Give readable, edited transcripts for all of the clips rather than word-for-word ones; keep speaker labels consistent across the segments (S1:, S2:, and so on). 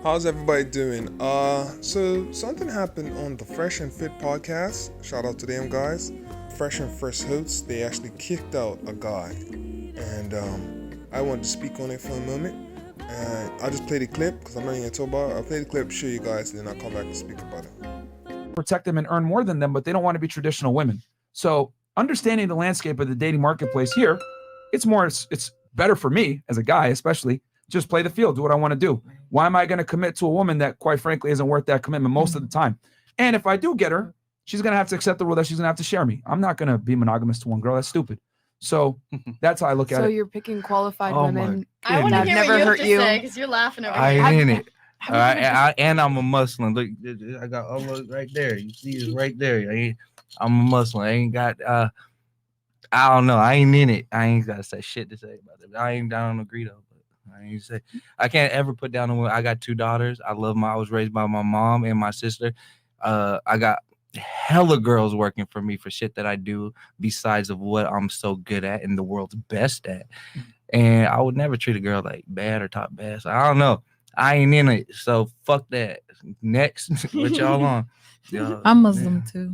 S1: How's everybody doing? So something happened on the Fresh and Fit podcast. Shout out to them guys. Fresh and Fresh hosts, they actually kicked out a guy, and I wanted to speak on it for a moment. And I'll just play the clip because I'm not even gonna talk about it. I'll play the clip, show you guys, and then I'll come back and speak about it.
S2: Protect them and earn more than them, but they don't want to be traditional women. So understanding the landscape of the dating marketplace here, it's better for me as a guy, especially just play the field, do what I want to do. Why am I going to commit to a woman that quite frankly isn't worth that commitment most of the time? And if I do get her, she's going to have to accept the rule that she's going to have to share me. I'm not going to be monogamous to one girl. That's stupid. So that's how I look at it.
S3: So you're picking qualified
S2: Oh
S3: women.
S4: I want to
S3: I've
S4: hear
S3: never
S4: what you
S3: hurt
S4: have to
S3: you.
S4: say because you're laughing over
S5: I
S4: here.
S5: ain't in it.
S3: I've never
S5: And I'm a Muslim. Look, I got Allah right there. You see it right there. I'm a Muslim. I ain't got. I don't know. I ain't in it. I ain't got to say shit to say about it. I don't agree though. But I ain't say. I can't ever put down a woman. I got 2 daughters. I was raised by my mom and my sister. I got hella girls working for me for shit that I do besides of what I'm so good at and the world's best at. And I would never treat a girl like bad or top bad. So I don't know. I ain't in it. So fuck that. Next, what y'all on? Yo,
S6: I'm Muslim too.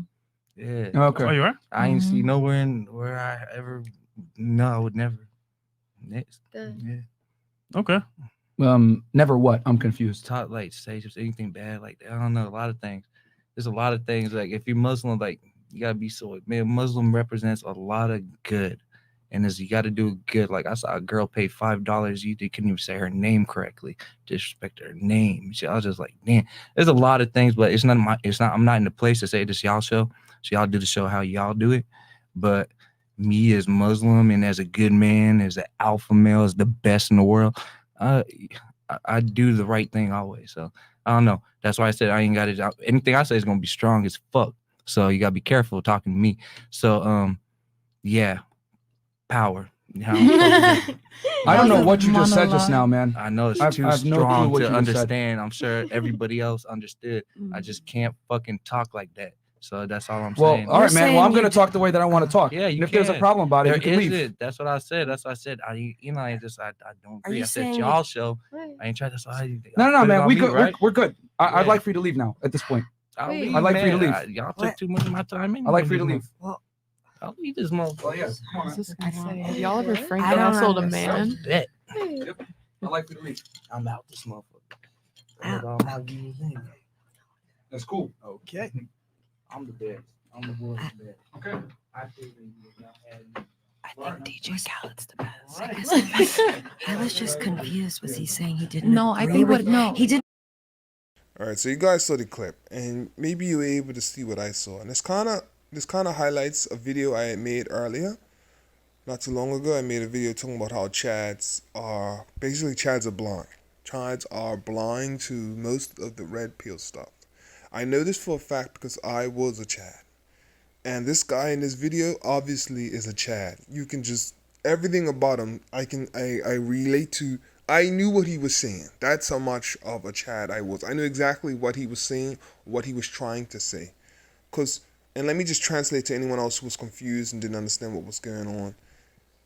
S5: Yeah.
S2: Okay.
S7: Oh, you are?
S5: I ain't see nowhere where I ever. No, I would never. Next.
S4: Good.
S5: Yeah.
S7: Okay.
S2: Never what? I'm confused.
S5: Talk like say just anything bad like that. I don't know. A lot of things. There's a lot of things like if you're Muslim, like you gotta be so man. Muslim represents a lot of good, and you got to do good. Like I saw a girl pay $5. You couldn't even say her name correctly. Disrespect her name. I was just like, damn. There's a lot of things, but it's not. I'm not in the place to say this y'all show. So y'all do the show how y'all do it. But me as Muslim and as a good man, as an alpha male, as the best in the world, I do the right thing always. So I don't know. That's why I said I ain't got it. Anything I say is gonna be strong as fuck. So you gotta be careful talking to me. So yeah, power.
S2: I don't know what you just said just now, man.
S5: I know it's
S2: I
S5: too
S2: have no clue
S5: strong
S2: what
S5: to
S2: you just said.
S5: understand. I'm sure everybody else understood. I just can't fucking talk like that. So that's all I'm
S2: Well,
S5: saying.
S2: all right, man. Well, I'm going to talk the way that I want to talk.
S5: Yeah,
S2: and if there's a
S5: can.
S2: problem about it,
S5: There
S2: you can leave.
S5: isn't. That's what I said. That's what I said. I don't agree.
S3: you
S5: I said
S3: saying
S5: y'all show. I ain't trying to.
S2: No, man. We good.
S5: Right?
S2: We're good. I'd
S5: Yeah.
S2: like for you to leave now at this point.
S5: I'll
S4: Wait.
S5: leave,
S2: I'd like for you to
S5: man.
S2: leave.
S5: Y'all took too much of my time.
S2: I'd like for you to leave.
S3: Well,
S5: I'll leave this motherfucker.
S2: Well, yeah. Come on,
S3: I was
S2: man.
S3: just gonna say, have
S4: What?
S3: y'all ever Frank
S6: I don't
S3: Castled a
S6: understand.
S3: man?
S5: Bet.
S2: I'd like for you to leave.
S5: I'm out this motherfucker. That's all my views anyway.
S2: That's cool.
S5: Okay. I'm the best. I'm the world's best.
S2: Okay.
S5: I feel that you will not have
S6: I think DJ Khaled's the best.
S3: I was just confused. Was he saying he didn't?
S6: No, I think what no.
S3: He didn't.
S1: All right, so you guys saw the clip, and maybe you were able to see what I saw. And this kind of highlights a video I had made earlier, not too long ago. I made a video talking about how Chads are blind. Chads are blind to most of the red pill stuff. I know this for a fact because I was a Chad, and this guy in this video obviously is a Chad. You can just everything about him. I relate to. I knew what he was saying. That's how much of a Chad I was. I knew exactly what he was saying, what he was trying to say. And let me just translate to anyone else who was confused and didn't understand what was going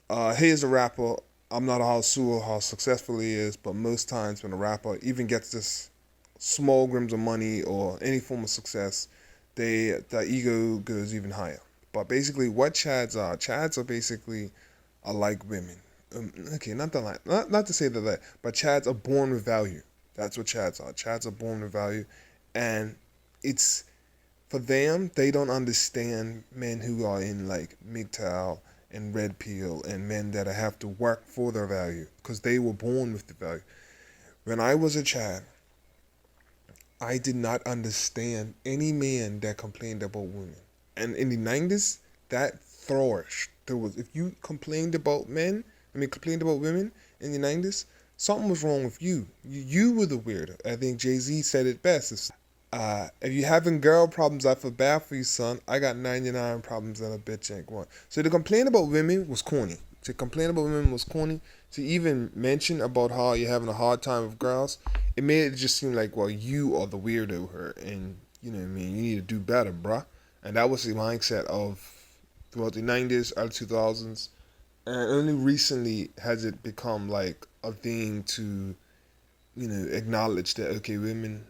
S1: on. Here's a rapper. I'm not sure how successful he is, but most times when a rapper even gets this small grams of money or any form of success, their ego goes even higher. But basically, what Chads are basically like women. Okay, not to say that, but Chads are born with value. That's what Chads are. Chads are born with value, and it's for them. They don't understand men who are in like MGTOW and red pill and men that have to work for their value because they were born with the value. When I was a Chad, I did not understand any man that complained about women, and in the 90s, that flourished. If you complained about complained about women in the 90s, something was wrong with you. You were the weirdo. I think Jay-Z said it best. If you're having girl problems, I feel bad for you, son. I got 99 problems and a bitch ain't one. So to complain about women was corny. To even mention about how you're having a hard time with girls, it made it just seem like, well, you are the weirdo here, and you know what I mean, you need to do better, bruh. And that was the mindset of throughout the 90s, early 2000s. And only recently has it become like a thing to acknowledge that, okay, women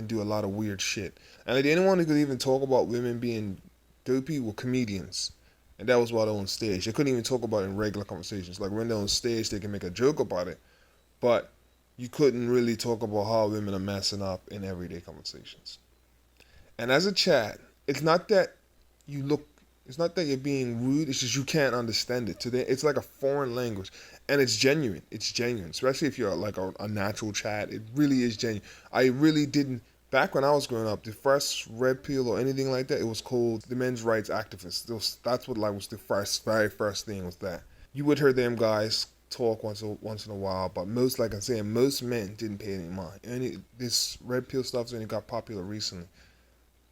S1: do a lot of weird shit. And like, the only one who could even talk about women being dopey were comedians. And that was why they're on stage. They couldn't even talk about it in regular conversations. Like when they're on stage, they can make a joke about it. But you couldn't really talk about how women are messing up in everyday conversations. And as a Chad, it's not that you're being rude, it's just you can't understand it. Today, it's like a foreign language. And it's genuine. It's genuine. Especially if you're like a natural Chad. It really is genuine. I really didn't. Back when I was growing up, the first red pill or anything like that, it was called the men's rights activists. That's what like was the very first thing was that. You would hear them guys talk once in a while, but most, like I'm saying, most men didn't pay any mind. This red pill stuff's only got popular recently,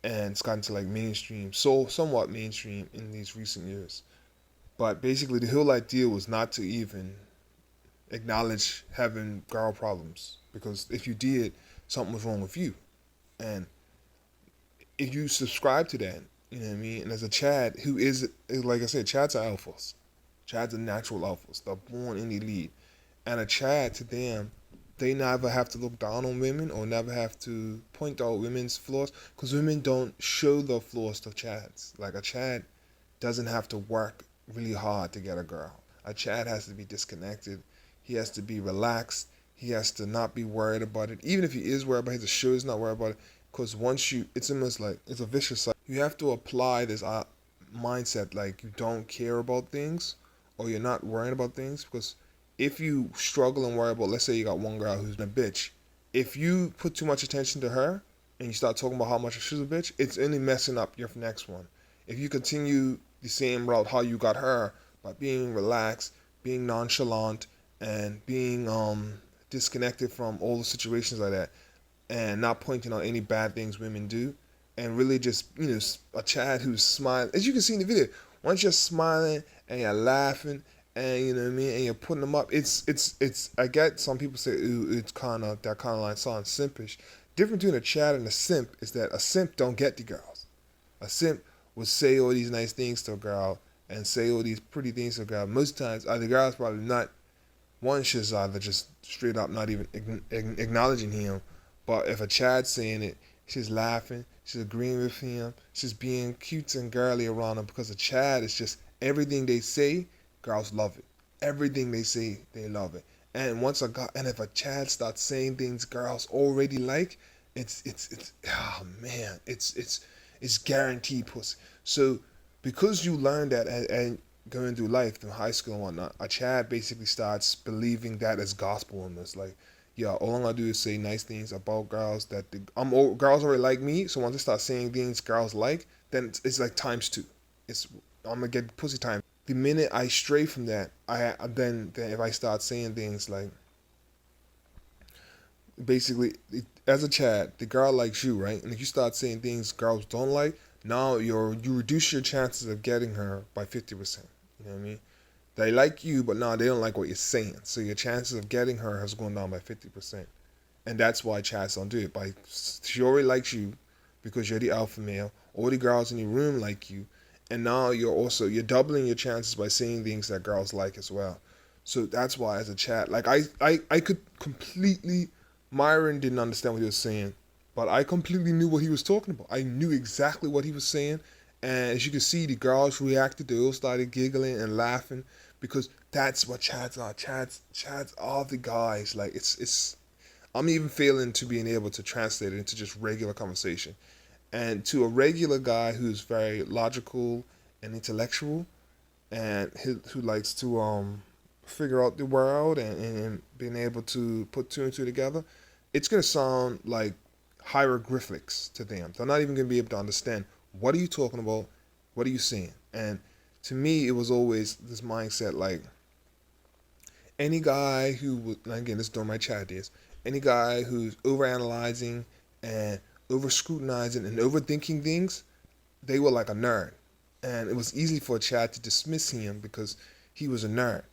S1: and it's gotten to like mainstream, so somewhat mainstream in these recent years. But basically, the whole idea was not to even acknowledge having girl problems, because if you did, something was wrong with you. And if you subscribe to that, you know what I mean? And as a Chad, who is like I said, Chads are alphas. Chads are natural alphas. They're born in the lead. And a Chad, to them, they never have to look down on women or never have to point out women's flaws, because women don't show the flaws to Chads. Like a Chad doesn't have to work really hard to get a girl. A Chad has to be disconnected. He has to be relaxed. He has to not be worried about it. Even if he is worried about it, the show is not worried about it. Because it's almost like, it's a vicious cycle. You have to apply this mindset, like you don't care about things or you're not worrying about things. Because if you struggle and worry about, let's say you got one girl who's a bitch. If you put too much attention to her and you start talking about how much she's a bitch, it's only messing up your next one. If you continue the same route how you got her, by being relaxed, being nonchalant, and being disconnected from all the situations like that, and not pointing out any bad things women do, and really just a Chad who's smiling, as you can see in the video. Once you're smiling and you're laughing and you know what I mean, and you're putting them up, it's I get some people say, ooh, it's kind of that kind of line sounds simpish. Difference between a Chad and a simp is that a simp don't get the girls. A simp will say all these nice things to a girl and say all these pretty things to a girl. Most times, the girl's probably not. One, she's either just straight up not even acknowledging him. But if a Chad's saying it, she's laughing, she's agreeing with him, she's being cute and girly around him, because a Chad is just everything they say, girls love it. Everything they say, they love it. And if a Chad starts saying things girls already like, it's guaranteed pussy. So because you learn that and going through life, through high school and whatnot, a Chad basically starts believing that as gospel almost. Like, yeah, all I'm gonna do is say nice things about girls girls already like me. So once I start saying things girls like, then it's like times two. I'm gonna get pussy time. The minute I stray from that, then if I start saying things like, basically, as a Chad, the girl likes you, right? And if you start saying things girls don't like, now you reduce your chances of getting her by 50%. You know what I mean? They like you, but now they don't like what you're saying. So your chances of getting her has gone down by 50%. And that's why Chads don't do it. She already likes you because you're the alpha male. All the girls in the room like you. And now you're doubling your chances by saying things that girls like as well. So that's why as a Chad, like I could completely, Myron didn't understand what he was saying, but I completely knew what he was talking about. I knew exactly what he was saying. And as you can see, the girls reacted. They all started giggling and laughing, because that's what Chads are. Chads are the guys. Like I'm even failing to being able to translate it into just regular conversation. And to a regular guy who's very logical and intellectual, and who likes to figure out the world and being able to put two and two together, it's gonna sound like hieroglyphics to them. They're not even gonna be able to understand, what are you talking about? What are you saying? And to me, it was always this mindset, like, any guy who would, and again, this is during my Chad days, any guy who's overanalyzing and over scrutinizing and overthinking things, they were like a nerd. And it was easy for a Chad to dismiss him because he was a nerd.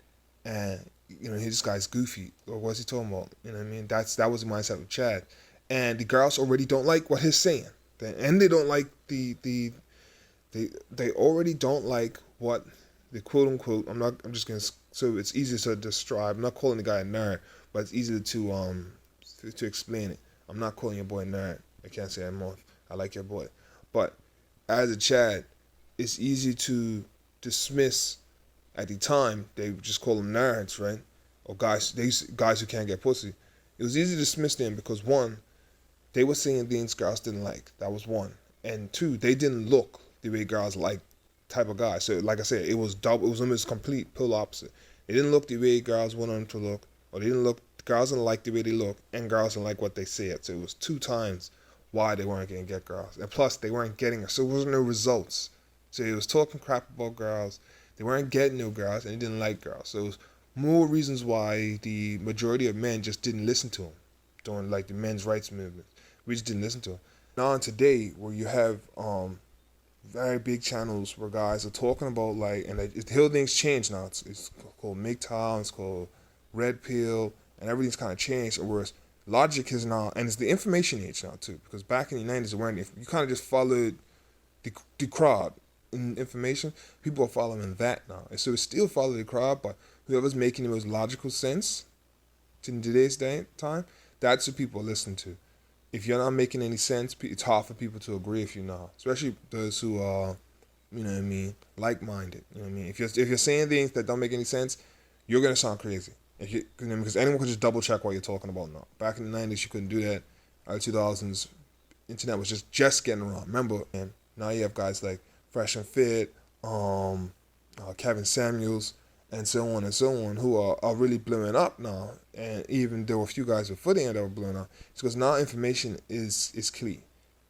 S1: And, this guy's goofy. Or what's he talking about? You know what I mean? That was the mindset of Chad. And the girls already don't like what he's saying. And they don't like they already don't like what the quote unquote, so it's easier to describe. I'm not calling the guy a nerd, but it's easier to to explain it. I'm not calling your boy a nerd. I can't say I'm off. I like your boy. But as a Chad, it's easy to dismiss. At the time, they would just call them nerds, right? Or guys who can't get pussy. It was easy to dismiss them because one, they were saying things girls didn't like. That was one. And two, they didn't look the way girls like type of guy. So like I said, it was almost complete polar opposite. They didn't look the way girls wanted them to look, or girls didn't like the way they look, and girls didn't like what they said. So it was 2 times why they weren't getting get girls. And plus they weren't getting her. So there wasn't no results. So he was talking crap about girls. They weren't getting no girls, and they didn't like girls. So it was more reasons why the majority of men just didn't listen to him during like the men's rights movement. We just didn't listen to him. Now today, where you have very big channels where guys are talking about like, and the whole thing's changed now. It's called MGTOW, it's called Red Pill, and everything's kind of changed. Whereas logic is now, and it's the information age now too. Because back in the 90s, you kind of just followed the crowd in information. People are following that now, and so it's still follow the crowd, but whoever's making the most logical sense in today's time, that's who people are listening to. If you're not making any sense, it's hard for people to agree with you now, especially those who are, you know what I mean, like-minded. You know what I mean? If you're saying things that don't make any sense, you're gonna sound crazy. Because anyone can just double check what you're talking about now. Back in the 90s, you couldn't do that. Early 2000s, internet was just getting around. Remember, and now you have guys like Fresh and Fit, Kevin Samuels, and so on, who are really blowing up now. And even there were a few guys before the end that were blowing up. It's because now information is key.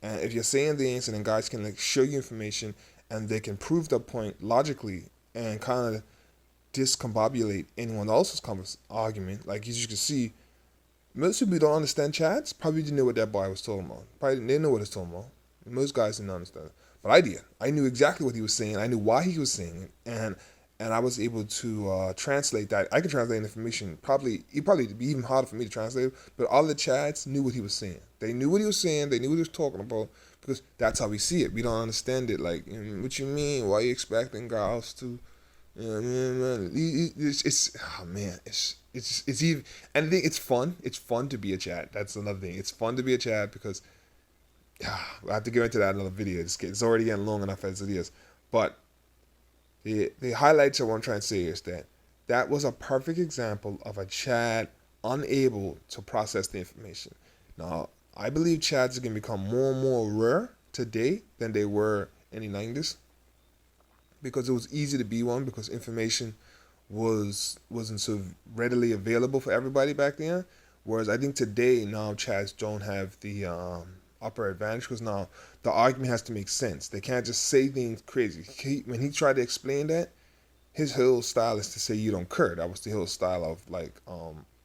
S1: And if you're saying things and then guys can like show you information and they can prove their point logically and kind of discombobulate anyone else's argument, like as you can see, most people who don't understand Chads probably didn't know what that boy was talking about. Probably didn't know what he was talking about. Most guys didn't understand it. But I did. I knew exactly what he was saying. I knew why he was saying it. And I was able to translate that. I could translate information. It'd probably be even harder for me to translate it. But all the Chads knew what he was saying. They knew what he was saying. They knew what he was talking about. Because that's how we see it. We don't understand it. Like, what you mean? Why are you expecting girls to... You know what I mean? It's even... And I think it's fun. It's fun to be a Chad. That's another thing. It's fun to be a Chad because... I have to go into that in another video. It's already getting long enough as it is. But the highlights I want to try and say is that was a perfect example of a Chad unable to process the information. Now, I believe Chads are going to become more and more rare today than they were in the 90s. Because it was easy to be one, because information wasn't so readily available for everybody back then. Whereas I think today, now Chads don't have the... upper advantage, because now the argument has to make sense. They can't just say things crazy. When he tried to explain that, his whole style is to say you don't care. That was the whole style of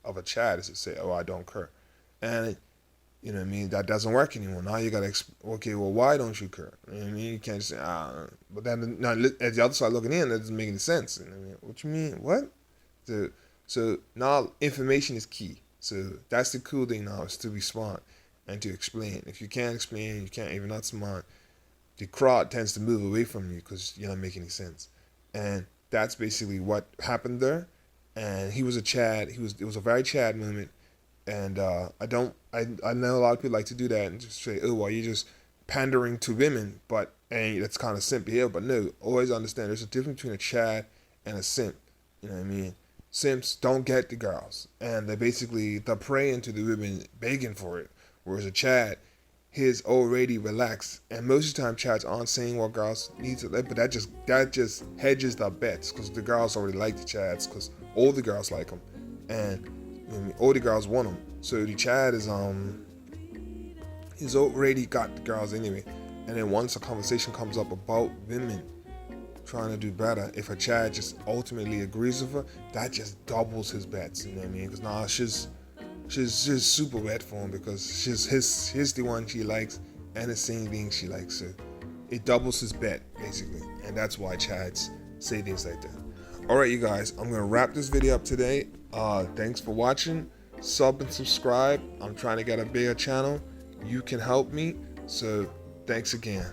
S1: of a Chad, is to say, oh, I don't care. And you know what I mean, that doesn't work anymore. Now you gotta okay, well, why don't you care? You know what I mean, you can't just say but then now at the other side looking in, that doesn't make any sense. You know what I mean? What you mean? What? So now information is key. So that's the cool thing now, is to be smart and to explain. If you can't explain, if you're not smart, the crowd tends to move away from you because you're not making any sense. And that's basically what happened there. And he was a Chad. It was a very Chad moment. And I know a lot of people like to do that and just say, oh, well, you're just pandering to women, and that's kind of simp behavior. But no, always understand there's a difference between a Chad and a simp. You know what I mean? Simps don't get the girls, and they're praying to the women, begging for it. Whereas a Chad, he's already relaxed, and most of the time Chads aren't saying what girls need to, but that just hedges their bets, because the girls already like the Chads, because all the girls like them, and all the girls want them. So the Chad he's already got the girls anyway. And then once a conversation comes up about women trying to do better, if a Chad just ultimately agrees with her, that just doubles his bets. You know what I mean? Because now she's super bad for him, because he's the one she likes and the same thing she likes. So it doubles his bet basically, and that's why Chads say things like that. All right, you guys, I'm gonna wrap this video up today. Thanks for watching. Sub and subscribe. I'm trying to get a bigger channel. You can help me. So thanks again.